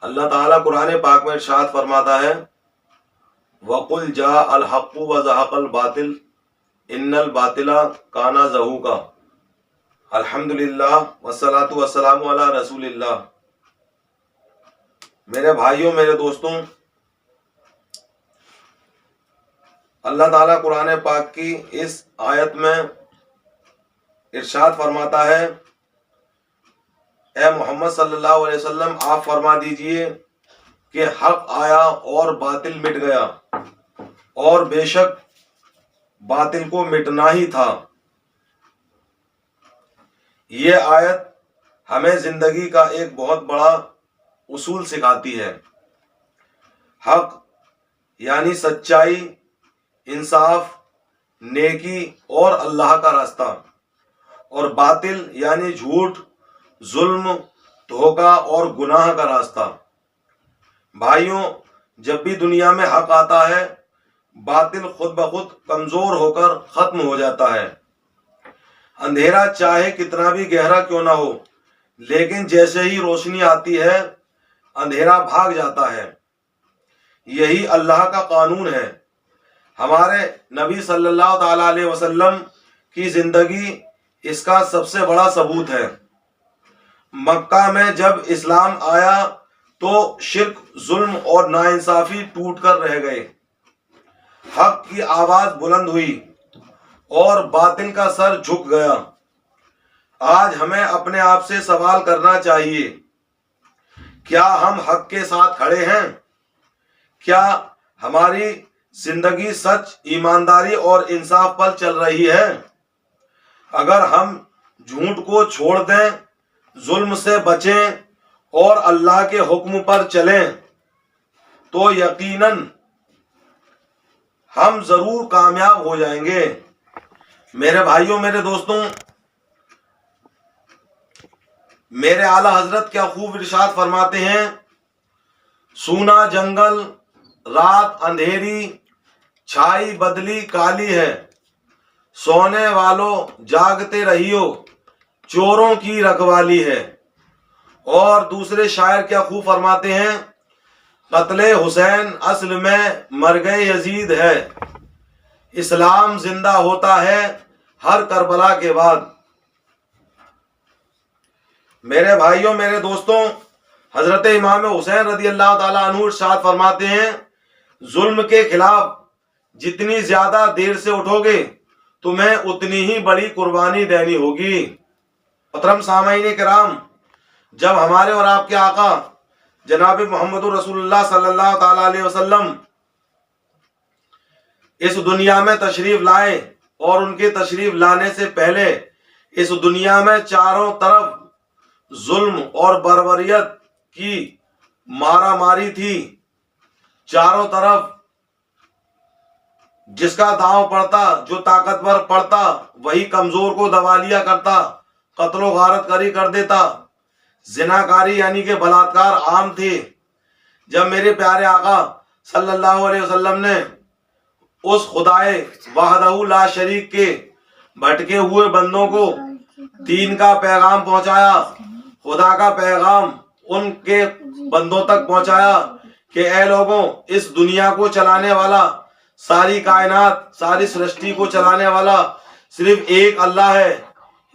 अल्लाह ताला कुरान पाक में इरशाद फरमाता है, वकुल जा अल हक़्क़ु व ज़हक़ल बातिल इन्नल बातिला काना ज़हूका। अल्हम्दुलिल्लाह वस्सलातु वस्सलामु अला रसूलिल्लाह। मेरे भाइयों, मेरे दोस्तों, अल्लाह ताला कुरान पाक की इस आयत में इरशाद फरमाता है, ए मोहम्मद सल्लल्लाहु अलैहि वसल्लम, आप फरमा दीजिए कि हक आया और बातिल मिट गया, और बेशक बातिल को मिटना ही था। ये आयत हमें जिंदगी का एक बहुत बड़ा उसूल सिखाती है। हक यानी सच्चाई, इंसाफ, नेकी और अल्लाह का रास्ता, और बातिल यानी झूठ, जुल्म, धोखा और गुनाह का रास्ता। भाइयों, जब भी दुनिया में हक आता है, बातिल खुद ब खुद कमजोर होकर खत्म हो जाता है। अंधेरा चाहे कितना भी गहरा क्यों ना हो, लेकिन जैसे ही रोशनी आती है, अंधेरा भाग जाता है। यही अल्लाह का कानून है। हमारे नबी सल्लल्लाहु अलैहि वसल्लम की जिंदगी इसका सबसे बड़ा सबूत है। मक्का में जब इस्लाम आया तो शिर्क, जुल्म और नाइंसाफी टूट कर रह गए। हक की आवाज बुलंद हुई और बातिल का सर झुक गया। आज हमें अपने आप से सवाल करना चाहिए, क्या हम हक के साथ खड़े हैं? क्या हमारी जिंदगी सच, ईमानदारी और इंसाफ पर चल रही है? अगर हम झूठ को छोड़ दें, जुल्म से बचें और अल्लाह के हुक्म पर चलें, तो यकीनन हम जरूर कामयाब हो जाएंगे। मेरे भाइयों, मेरे दोस्तों, मेरे आला हजरत क्या खूब इरशाद फरमाते हैं, सूना जंगल, रात अंधेरी, छाई बदली काली है, सोने वालों जागते रहियो, चोरों की रखवाली है। और दूसरे शायर क्या खूब फरमाते हैं, कत्ले हुसैन असल में मर गए यजीद है, इस्लाम जिंदा होता है हर करबला के बाद। मेरे भाइयों, मेरे दोस्तों, हजरत इमाम हुसैन रदी अल्लाह ताला अन्हु इरशाद फरमाते हैं, जुल्म के खिलाफ जितनी ज्यादा देर से उठोगे, तुम्हें उतनी ही बड़ी कुर्बानी देनी होगी। मोहतरम सामाईन किराम, जब हमारे और आपके आका जनाब मोहम्मद रसूलुल्लाह सल्लल्लाहु अलैहि वसल्लम इस दुनिया में तशरीफ लाए, और उनके तशरीफ लाने से पहले इस दुनिया में चारों तरफ जुल्म और बर्बरियत की मारामारी थी। चारों तरफ जिसका दांव पड़ता, जो ताकतवर पड़ता, वही कमजोर को दबा लिया करता, कत्लो गारत करी कर देता। जिनाकारी यानी कि बलात्कार आम थे। जब मेरे प्यारे आका सल्लल्लाहु अलैहि वसल्लम ने उस खुदाए वहदहू ला शरीक के भटके हुए बंदों को दीन का पैगाम पहुंचाया, खुदा का पैगाम उनके बंदों तक पहुंचाया कि ए लोगों, इस दुनिया को चलाने वाला, सारी कायनात, सारी सृष्टि को चलाने वाला सिर्फ एक अल्लाह है,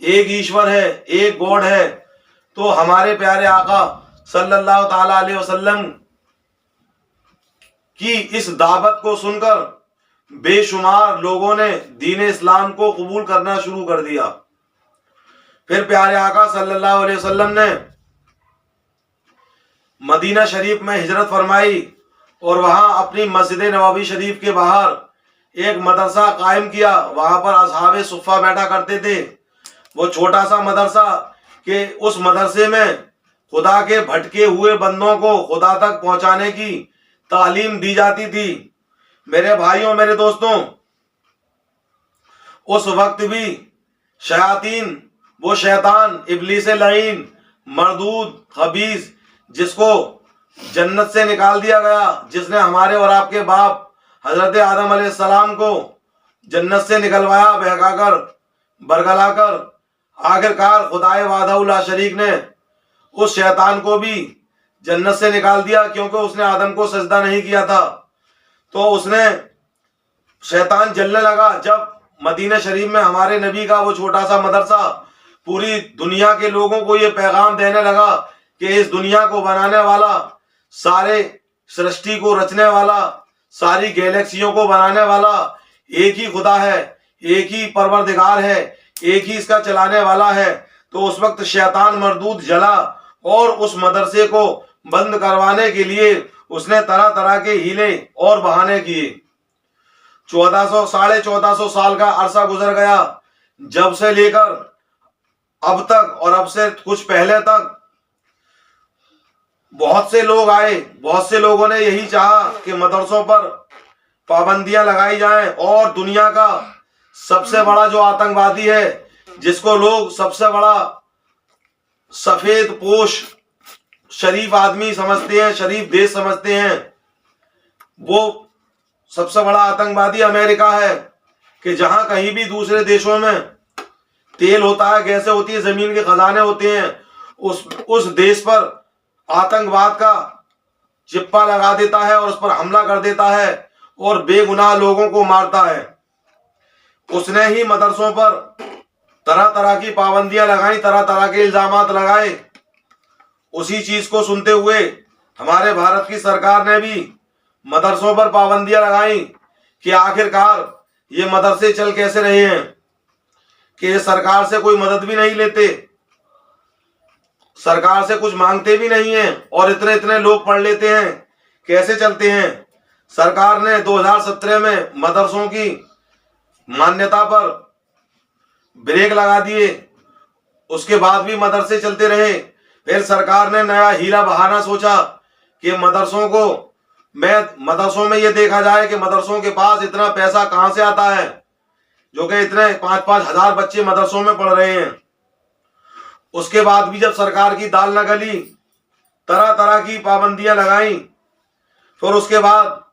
एक ईश्वर है, एक गॉड है। तो हमारे प्यारे आका सल्लल्लाहु ताला अलैहि वसल्लम की इस दावत को सुनकर बेशुमार लोगों ने दीन इस्लाम को कबूल करना शुरू कर दिया। फिर प्यारे आका सल्लल्लाहु अलैहि वसल्लम ने मदीना शरीफ में हिजरत फरमाई और वहां अपनी मस्जिद नबवी शरीफ के बाहर एक मदरसा कायम किया। वहां पर असहाबे सुफ़ा बैठा करते थे। वो छोटा सा मदरसा कि उस मदरसे में खुदा के भटके हुए बंदों को खुदा तक पहुंचाने की तालीम दी जाती थी। मेरे भाइयों, मेरे दोस्तों, उस वक्त भी शयातीन, वो शैतान इब्लीस लईन, मरदूद, खबीस, जिसको जन्नत से निकाल दिया गया, जिसने हमारे और आपके बाप हजरत आदम अलैहिस्सलाम को जन्नत से निकलवाया, बहकाकर, बरगलाकर, आखिरकार खुदाए वाहदहू ला शरीक ने उस शैतान को भी जन्नत से निकाल दिया क्योंकि उसने आदम को सजदा नहीं किया था। तो उसने शैतान जलने लगा जब मदीना शरीफ में हमारे नबी का वो छोटा सा मदरसा पूरी दुनिया के लोगों को ये पैगाम देने लगा कि इस दुनिया को बनाने वाला, सारे सृष्टि को रचने वाला, सारी गैलेक्सियों को बनाने वाला एक ही खुदा है, एक ही परवरदिगार है, एक ही इसका चलाने वाला है। तो उस वक्त शैतान मरदूद जला और उस मदरसे को बंद करवाने के लिए उसने तरह तरह के हीले और बहाने किए। 1400 साल का अरसा गुजर गया जब से लेकर अब तक, और अब से कुछ पहले तक बहुत से लोग आए, बहुत से लोगों ने यही चाहा कि मदरसों पर पाबंदियां लगाई जाएं और दुनिया का सबसे बड़ा जो आतंकवादी है, जिसको लोग सबसे बड़ा सफेद पोश शरीफ आदमी समझते हैं, शरीफ देश समझते हैं, वो सबसे बड़ा आतंकवादी अमेरिका है कि जहां कहीं भी दूसरे देशों में तेल होता है, गैसें होती है, जमीन के खजाने होते हैं, उस देश पर आतंकवाद का चिप्पा लगा देता है और उस पर हमला कर देता है और बेगुनाह लोगों को मारता है। उसने ही मदरसों पर तरह तरह की पाबंदियां लगाई, तरह तरह के इल्जामात लगाए। उसी चीज को सुनते हुए हमारे भारत की सरकार ने भी मदरसों पर पाबंदियां लगाई कि आखिरकार ये मदरसे चल कैसे रहे हैं कि ये सरकार से कोई मदद भी नहीं लेते, सरकार से कुछ मांगते भी नहीं है और इतने इतने लोग पढ़ लेते हैं, कैसे चलते हैं। सरकार ने 2017 में मदरसों की मान्यता पर ब्रेक लगा दिए, उसके बाद भी मदरसे चलते रहे। फिर सरकार ने नया हीला बहाना सोचा कि मदरसों में ये देखा जाए कि मदरसों के पास इतना पैसा कहां से आता है, जो कि इतने 5-5 हजार बच्चे मदरसों में पढ़ रहे हैं। उसके बाद भी जब सरकार की दाल न गली, तरह तरह की पाबंदियां लगाई, फिर उसके बाद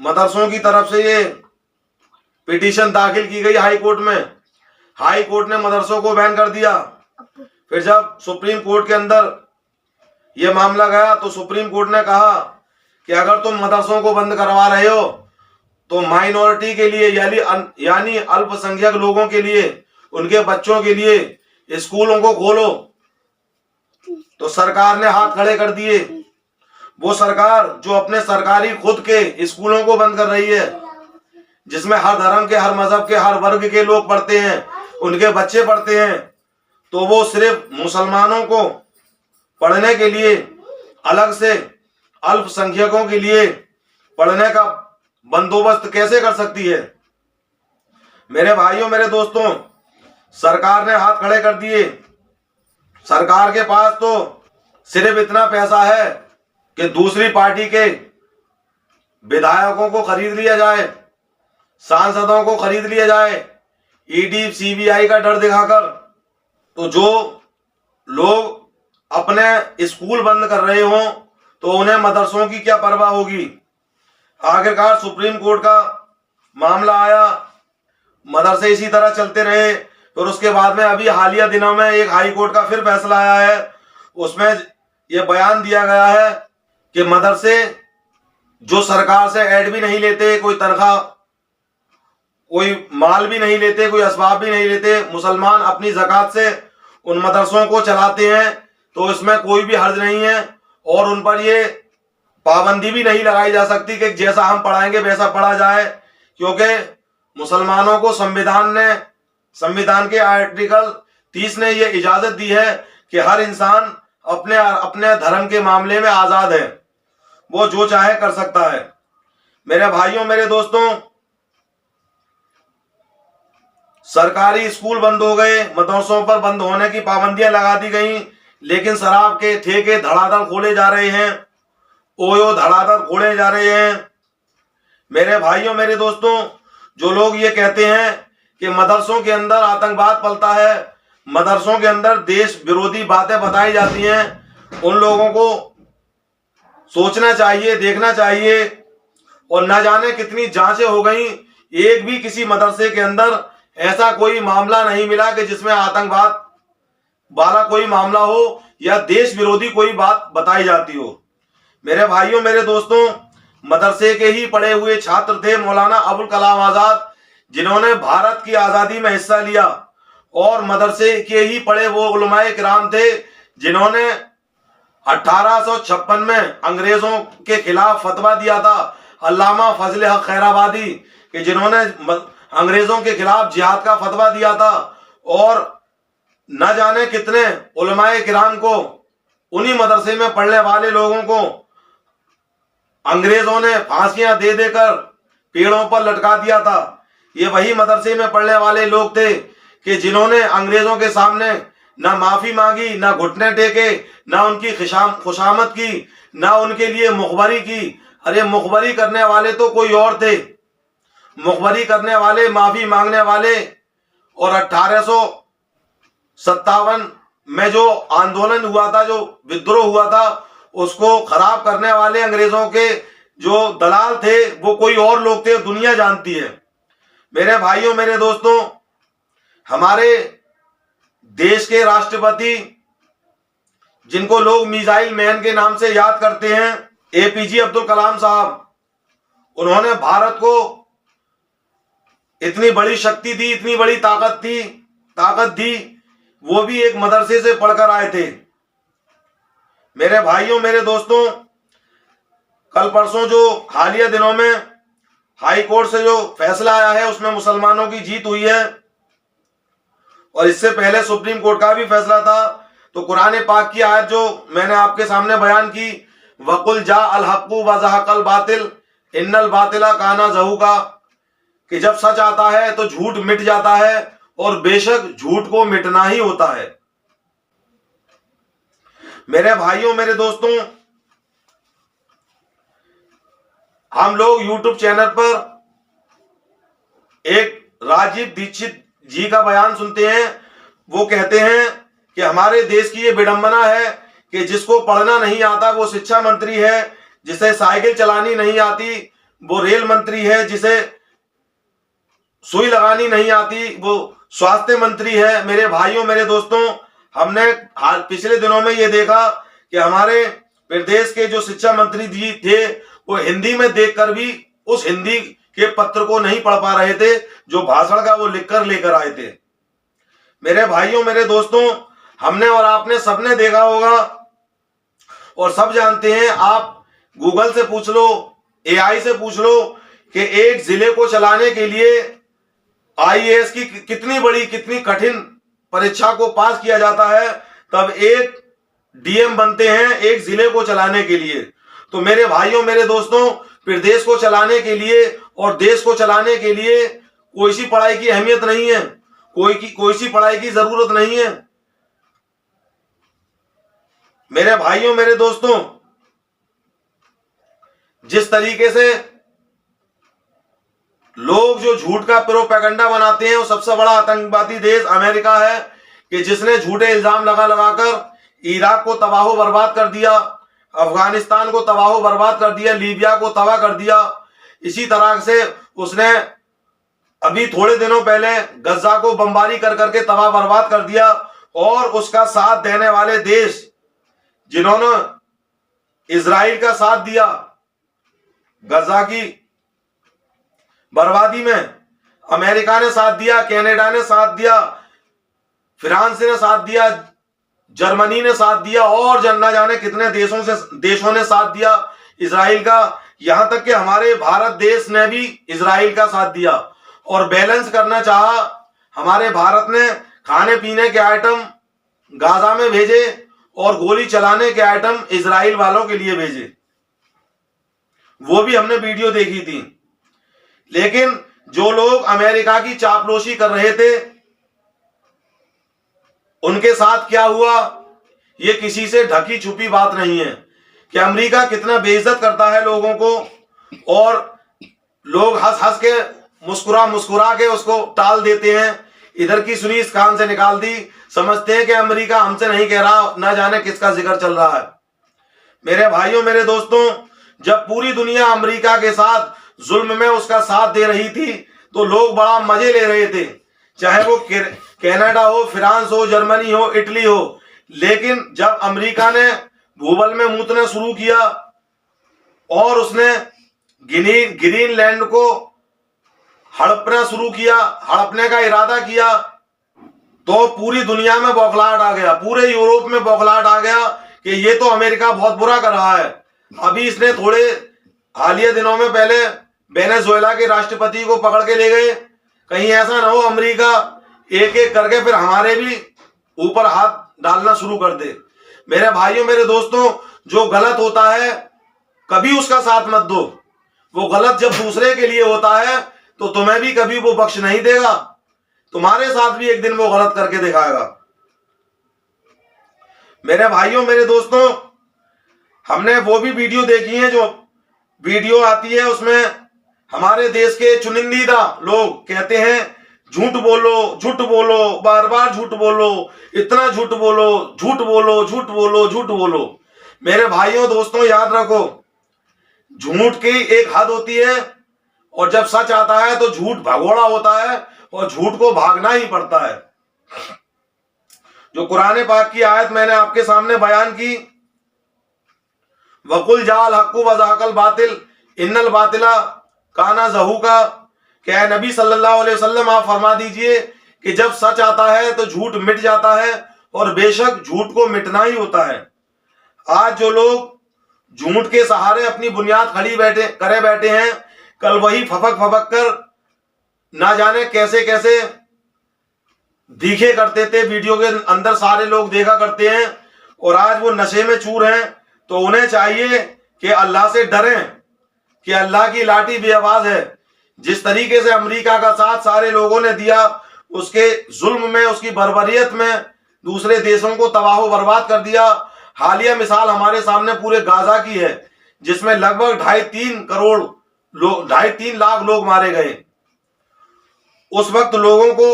मदरसों की तरफ से ये पिटीशन दाखिल की गई हाई कोर्ट में। हाई कोर्ट ने मदरसों को बैन कर दिया। फिर जब सुप्रीम कोर्ट के अंदर यह मामला गया तो सुप्रीम कोर्ट ने कहा कि अगर तुम मदरसों को बंद करवा रहे हो तो माइनॉरिटी के लिए यानी अल्पसंख्यक लोगों के लिए, उनके बच्चों के लिए स्कूलों को खोलो। तो सरकार ने हाथ खड़े कर दिए। वो सरकार जो अपने सरकारी खुद के स्कूलों को बंद कर रही है, जिसमें हर धर्म के, हर मजहब के, हर वर्ग के लोग पढ़ते हैं, उनके बच्चे पढ़ते हैं, तो वो सिर्फ मुसलमानों को पढ़ने के लिए अलग से अल्पसंख्यकों के लिए पढ़ने का बंदोबस्त कैसे कर सकती है। मेरे भाइयों, मेरे दोस्तों, सरकार ने हाथ खड़े कर दिए। सरकार के पास तो सिर्फ इतना पैसा है कि दूसरी पार्टी के विधायकों को खरीद लिया जाए, सांसदों को खरीद लिया जाए, ईडी सीबीआई का डर दिखाकर। तो जो लोग अपने स्कूल बंद कर रहे हों तो उन्हें मदरसों की क्या परवाह होगी। आखिरकार सुप्रीम कोर्ट का मामला आया, मदरसे इसी तरह चलते रहे। फिर उसके बाद में अभी हालिया दिनों में एक हाई कोर्ट का फिर फैसला आया है, उसमें यह बयान दिया गया है कि मदरसे जो सरकार से ऐड भी नहीं लेते, कोई तनख्वाह, कोई माल भी नहीं लेते, कोई असबाब भी नहीं लेते, मुसलमान अपनी ज़कात से उन मदरसों को चलाते हैं, तो इसमें कोई भी हर्ज नहीं है और उन पर ये पाबंदी भी नहीं लगाई जा सकती कि जैसा हम पढ़ाएंगे वैसा पढ़ा जाए, क्योंकि मुसलमानों को संविधान के आर्टिकल 30 ने ये इजाजत दी है कि हर इंसान अपने अपने धर्म के मामले में आजाद है, वो जो चाहे कर सकता है। मेरे भाइयों, मेरे दोस्तों, सरकारी स्कूल बंद हो गए, मदरसों पर बंद होने की पाबंदियां लगा दी गई, लेकिन शराब के ठेके धड़ाधड़ खोले जा रहे हैं, ओयो धड़ाधड़ खोले जा रहे हैं। मेरे भाइयों, मेरे दोस्तों, जो लोग ये कहते हैं कि मदरसों के अंदर आतंकवाद पलता है, मदरसों के अंदर देश विरोधी बातें बताई जाती हैं, उन लोगों को सोचना चाहिए, देखना चाहिए। और न जाने कितनी जांचें हो गई, एक भी किसी मदरसे के अंदर ऐसा कोई मामला नहीं मिला कि जिसमें आतंकवाद वाला कोई मामला हो या देश विरोधी कोई बात बताई जाती हो। मेरे भाइयों मेरे दोस्तों, मदरसे के ही पढ़े हुए छात्र थे मौलाना अबुल कलाम आजाद, जिन्होंने भारत की आजादी में हिस्सा लिया, और मदरसे के ही पढ़े वो उलमाए किराम थे जिन्होंने 1856 में अंग्रेजों के खिलाफ फतवा दिया था। अल्लामा फजल हक खैराबादी कि जिन्होंने अंग्रेजों के खिलाफ जिहाद का फतवा दिया था, और न जाने कितने उलमाए किराम को, उन्हीं मदरसे में पढ़ने वाले लोगों को अंग्रेजों ने फांसियां दे देकर पेड़ों पर लटका दिया था। ये वही मदरसे में पढ़ने वाले लोग थे कि जिन्होंने अंग्रेजों के सामने ना माफी मांगी, ना घुटने टेके, ना उनकी खुशामद की, ना उनके लिए मुखबरी की। अरे मुखबरी करने वाले तो कोई और थे, मुखबरी करने वाले, माफी मांगने वाले, और 1857 में जो आंदोलन हुआ था, जो विद्रोह हुआ था, उसको खराब करने वाले अंग्रेजों के जो दलाल थे वो कोई और लोग थे, दुनिया जानती है। मेरे भाइयों मेरे दोस्तों, हमारे देश के राष्ट्रपति जिनको लोग मिसाइल मैन के नाम से याद करते हैं, एपीजे अब्दुल कलाम साहब, उन्होंने भारत को इतनी बड़ी शक्ति दी, इतनी बड़ी ताकत दी, वो भी एक मदरसे से पढ़कर आए थे। मेरे भाइयों मेरे दोस्तों, कल परसों जो हालिया दिनों में हाई कोर्ट से जो फैसला आया है उसमें मुसलमानों की जीत हुई है, और इससे पहले सुप्रीम कोर्ट का भी फैसला था। तो कुरान पाक की आयत जो मैंने आपके सामने बयान की, वकुल जा अल हक्कु व ज़हक़ल बातिल इन्नल बातिला काना ज़हूका, कि जब सच आता है तो झूठ मिट जाता है, और बेशक झूठ को मिटना ही होता है। मेरे भाइयों मेरे दोस्तों, हम लोग यूट्यूब चैनल पर एक राजीव दीक्षित जी का बयान सुनते हैं। वो कहते हैं कि हमारे देश की ये विडंबना है कि जिसको पढ़ना नहीं आता वो शिक्षा मंत्री है, जिसे साइकिल चलानी नहीं आती वो रेल मंत्री है, जिसे सुई लगानी नहीं आती वो स्वास्थ्य मंत्री है। मेरे भाइयों मेरे दोस्तों, हमने पिछले दिनों में ये देखा कि हमारे प्रदेश के जो शिक्षा मंत्री जी थे वो हिंदी में देखकर भी उस हिंदी के पत्र को नहीं पढ़ पा रहे थे जो भाषण का वो लिखकर लेकर आए थे। मेरे भाइयों मेरे दोस्तों, हमने और आपने सबने देखा होगा और सब जानते हैं, आप गूगल से पूछ लो, एआई से पूछ लो कि एक जिले को चलाने के लिए आईएएस की कितनी कठिन परीक्षा को पास किया जाता है, तब एक डीएम बनते हैं एक जिले को चलाने के लिए। तो मेरे भाइयों मेरे दोस्तों, प्रदेश को चलाने के लिए और देश को चलाने के लिए कोई सी पढ़ाई की अहमियत नहीं है, कोई सी पढ़ाई की जरूरत नहीं है। मेरे भाइयों मेरे दोस्तों, जिस तरीके से लोग जो झूठ का प्रोपेगेंडा बनाते हैं, वो सबसे बड़ा आतंकवादी देश अमेरिका है कि जिसने झूठे इल्जाम लगा लगाकर इराक को तबाह बर्बाद कर दिया, अफगानिस्तान को तबाह बर्बाद कर दिया, लीबिया को तबाह कर दिया। इसी तरह से उसने अभी थोड़े दिनों पहले गजा को बमबारी कर करके तबाह बर्बाद कर दिया। और उसका साथ देने वाले देश जिन्होंने इजराइल का साथ दिया गजा की बर्बादी में, अमेरिका ने साथ दिया, कनाडा ने साथ दिया, फ्रांस ने साथ दिया, जर्मनी ने साथ दिया, और न जाने कितने देशों ने साथ दिया इजराइल का। यहां तक कि हमारे भारत देश ने भी इजराइल का साथ दिया। और बैलेंस करना चाहा, हमारे भारत ने खाने पीने के आइटम गाजा में भेजे और गोली चलाने के आइटम इजराइल वालों के लिए भेजे। वो भी हमने वीडियो देखी थी। लेकिन जो लोग अमेरिका की चापलूसी कर रहे थे, उनके साथ क्या हुआ, ये किसी से ढकी छुपी बात नहीं है कि अमेरिका कितना बेइज्जत करता है लोगों को, और लोग हंस हंस के मुस्कुरा के उसको टाल देते हैं। इधर की सुनी इस कान से निकाल दी, समझते हैं कि अमेरिका हमसे नहीं कह रहा, ना जाने किसका जिक्र चल रहा है। मेरे भाइयों मेरे दोस्तों, जब पूरी दुनिया अमेरिका के साथ जुल्म में उसका साथ दे रही थी तो लोग बड़ा मजे ले रहे थे चाहे वो कनाडा हो, फ्रांस हो, जर्मनी हो, इटली हो। लेकिन जब अमेरिका ने भूबल में मूतना शुरू किया और उसने ग्रीनलैंड को हड़पना शुरू किया, हड़पने का इरादा किया, तो पूरी दुनिया में बौखलाहट आ गया, पूरे यूरोप में बौखलाहट आ गया कि ये तो अमेरिका बहुत बुरा कर रहा है। अभी इसने थोड़े हालिया दिनों में पहले वेनेजुएला के राष्ट्रपति को पकड़ के ले गए। कहीं ऐसा ना हो अमेरिका एक एक करके फिर हमारे भी ऊपर हाथ डालना शुरू कर दे। मेरे भाइयों, मेरे दोस्तों, जो गलत होता है कभी उसका साथ मत दो। वो गलत जब दूसरे के लिए होता है तो तुम्हें भी कभी वो बख्श नहीं देगा, तुम्हारे साथ भी एक दिन वो गलत करके दिखाएगा। मेरे भाइयों, मेरे दोस्तों, हमने वो भी वीडियो देखी है, जो वीडियो आती है उसमें हमारे देश के चुनिंदा लोग कहते हैं झूठ बोलो, झूठ बोलो, बार बार झूठ बोलो, इतना झूठ बोलो, झूठ बोलो, झूठ बोलो, झूठ बोलो। मेरे भाइयों, दोस्तों, याद रखो, झूठ की एक हद होती है और जब सच आता है तो झूठ भगोड़ा होता है और झूठ को भागना ही पड़ता है। जो कुरान पाक की आयत मैंने आपके सामने बयान की, वकुल जाल हक्कु वज़ाकल बातिल इन्नल बातिला काना ज़हूका, क्या नबी सल्लल्लाहु अलैहि वसल्लम आप फरमा दीजिए कि जब सच आता है तो झूठ मिट जाता है और बेशक झूठ को मिटना ही होता है। आज जो लोग झूठ के सहारे अपनी बुनियाद खड़ी बैठे हैं, कल वही फपक फपक कर ना जाने कैसे कैसे दिखे करते थे, वीडियो के अंदर सारे लोग देखा करते हैं, और आज वो नशे में चूर हैं। तो उन्हें चाहिए कि अल्लाह से डरें कि अल्लाह की लाठी बेआवाज है। जिस तरीके से अमेरिका का साथ सारे लोगों ने दिया, उसके जुल्म में, उसकी बर्बरियत में दूसरे देशों को तबाह बर्बाद कर दिया। हालिया मिसाल हमारे सामने पूरे गाजा की है, जिसमें लगभग 2.5-3 लाख लोग मारे गए। उस वक्त लोगों को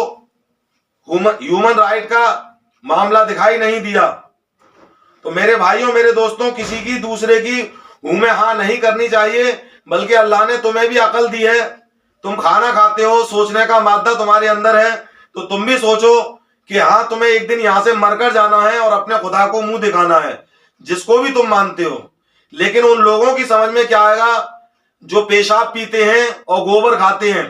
ह्यूमन राइट का मामला दिखाई नहीं दिया। तो मेरे भाइयों, मेरे दोस्तों, किसी की दूसरे की में हाँ नहीं करनी चाहिए, बल्कि अल्लाह ने तुम्हें भी अकल दी है। तुम खाना खाते हो, सोचने का मादा तुम्हारे अंदर है, तो तुम भी सोचो कि हाँ, तुम्हें एक दिन यहां से मरकर जाना है और अपने खुदा को मुंह दिखाना है, जिसको भी तुम मानते हो। लेकिन उन लोगों की समझ में क्या आएगा जो पेशाब पीते हैं और गोबर खाते हैं।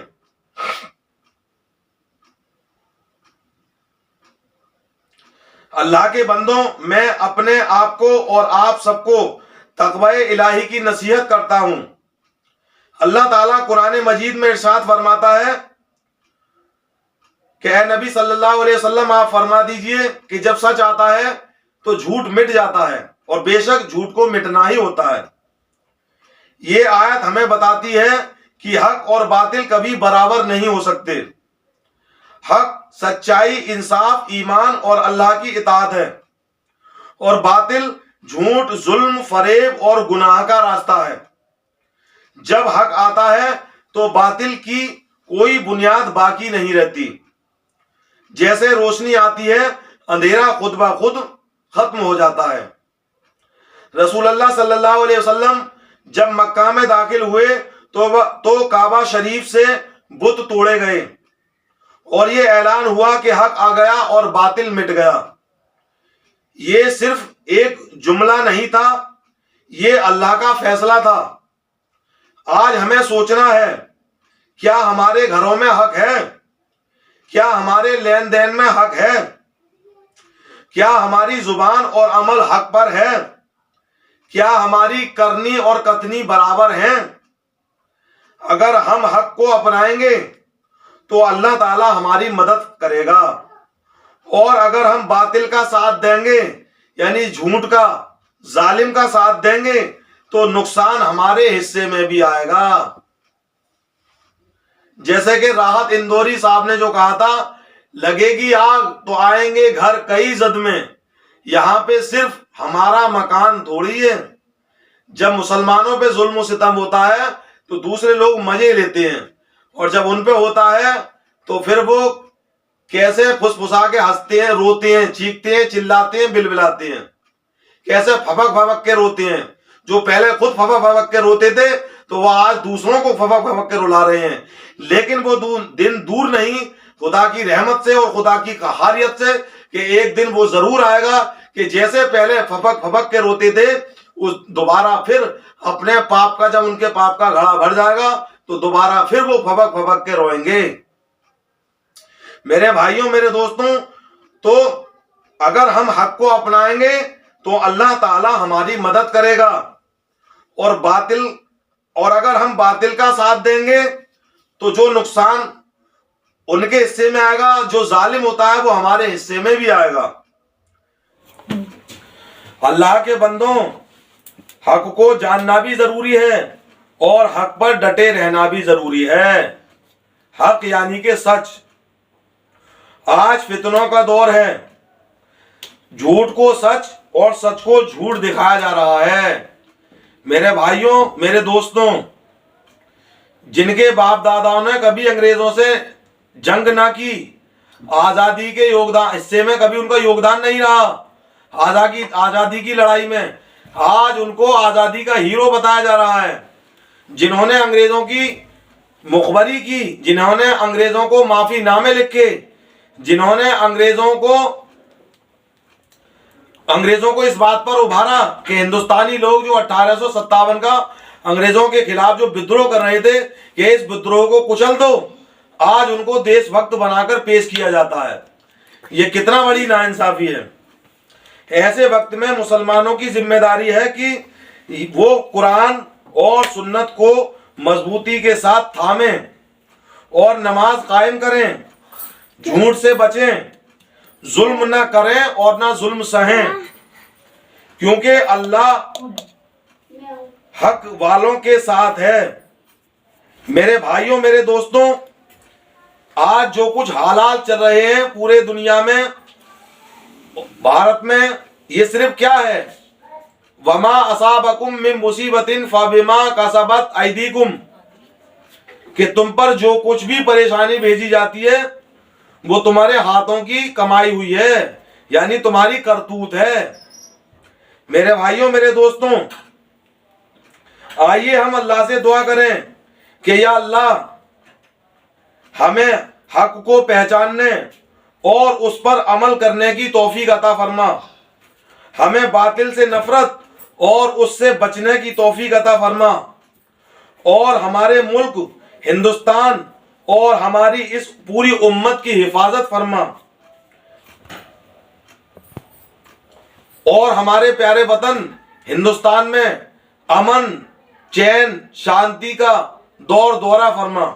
अल्लाह के बंदों, मैं अपने आप को और आप सबको तक़वा इलाही की नसीहत करता हूं। अल्लाह ताला कुरान मजीद में इरशाद फरमाता है कि ऐ नबी सल्लल्लाहु अलैहि वसल्लम आप फरमा दीजिए कि जब सच आता है तो झूठ मिट जाता है और बेशक झूठ को मिटना ही होता है। ये आयत हमें बताती है कि हक और बातिल कभी बराबर नहीं हो सकते। हक सच्चाई, इंसाफ, ईमान और अल्लाह की इताअत है, और बातिल झूठ, जुल्म, फरेब और गुनाह का रास्ता है। जब हक आता है तो बातिल की कोई बुनियाद बाकी नहीं रहती। जैसे रोशनी आती है, अंधेरा खुद ब खुद खत्म हो जाता है। रसूलुल्लाह सल्लल्लाहु अलैहि वसल्लम जब मक्का में दाखिल हुए तो काबा शरीफ से बुत तोड़े गए और ये ऐलान हुआ कि हक आ गया और बातिल मिट गया। ये सिर्फ एक जुमला नहीं था, ये अल्लाह का फैसला था। आज हमें सोचना है, क्या हमारे घरों में हक है? क्या हमारे लेन देन में हक है? क्या हमारी जुबान और अमल हक पर है? क्या हमारी करनी और कथनी बराबर हैं? अगर हम हक को अपनाएंगे तो अल्लाह ताला हमारी मदद करेगा, और अगर हम बातिल का साथ देंगे, यानी झूठ का, जालिम का साथ देंगे, तो नुकसान हमारे हिस्से में भी आएगा। जैसे कि राहत इंदौरी साहब ने जो कहा था, लगेगी आग तो आएंगे घर कई जद में, यहां पे सिर्फ हमारा मकान थोड़ी है। जब मुसलमानों पे जुल्म सितम होता है तो दूसरे लोग मजे लेते हैं, और जब उन पे होता है तो फिर वो कैसे फुसफुसा के हंसते हैं, रोते हैं, चीखते हैं, चिल्लाते हैं, बिलबिलाते हैं, कैसे फपक फपक के रोते हैं। जो पहले खुद फपक फपक के रोते थे तो वह आज दूसरों को फपक फपक के रुला रहे हैं। लेकिन वो दिन दूर नहीं, खुदा की रहमत से और खुदा की कहारियत से कि एक दिन वो जरूर आएगा कि जैसे पहले फपक फपक के रोते थे, उस दोबारा फिर अपने पाप का, जब उनके पाप का घड़ा भर जाएगा तो दोबारा फिर वो फपक फपक के रोएंगे। मेरे भाइयों, मेरे दोस्तों, तो अगर हम हक को अपनाएंगे तो अल्लाह ताला हमारी मदद करेगा, और अगर हम बातिल का साथ देंगे तो जो नुकसान उनके हिस्से में आएगा, जो जालिम होता है वो हमारे हिस्से में भी आएगा। अल्लाह के बंदों, हक को जानना भी जरूरी है और हक पर डटे रहना भी जरूरी है। हक यानी कि सच। आज फितनों का दौर है, झूठ को सच और सच को झूठ दिखाया जा रहा है। मेरे भाइयों, मेरे दोस्तों, जिनके बाप दादाओं ने कभी अंग्रेजों से जंग ना की, आजादी के योगदान हिस्से में कभी उनका योगदान नहीं रहा आजादी की लड़ाई में, आज उनको आजादी का हीरो बताया जा रहा है। जिन्होंने अंग्रेजों की मुखबरी की, जिन्होंने अंग्रेजों को माफी नामे लिखे, जिन्होंने अंग्रेजों को इस बात पर उभारा कि हिंदुस्तानी लोग जो 1857 का अंग्रेजों के खिलाफ जो विद्रोह कर रहे थे कि इस विद्रोह को कुचल दो, आज उनको देशभक्त बनाकर पेश किया जाता है। ये कितना बड़ी नाइंसाफी है। ऐसे वक्त में मुसलमानों की जिम्मेदारी है कि वो कुरान और सुन्नत को मजबूती के साथ थामें और नमाज कायम करें, झूठ से बचें, जुल्म ना करें और ना जुल्म सहें, क्योंकि अल्लाह हक वालों के साथ है। मेरे भाइयों, मेरे दोस्तों, आज जो कुछ हालात चल रहे हैं पूरे दुनिया में, भारत में, ये सिर्फ क्या है, वमा असाबकुम मिन मुसीबतिन फबिमा कसबत ऐदीकुम, कि तुम पर जो कुछ भी परेशानी भेजी जाती है वो तुम्हारे हाथों की कमाई हुई है, यानी तुम्हारी करतूत है। मेरे भाइयों, मेरे दोस्तों, आइए हम अल्लाह से दुआ करें कि या अल्लाह हमें हक को पहचानने और उस पर अमल करने की तौफीक अता फरमा, हमें बातिल से नफरत और उससे बचने की तौफीक अता फरमा, और हमारे मुल्क हिंदुस्तान और हमारी इस पूरी उम्मत की हिफाजत फरमा, और हमारे प्यारे वतन हिंदुस्तान में अमन, चैन, शांति का दौर दौरा फरमा।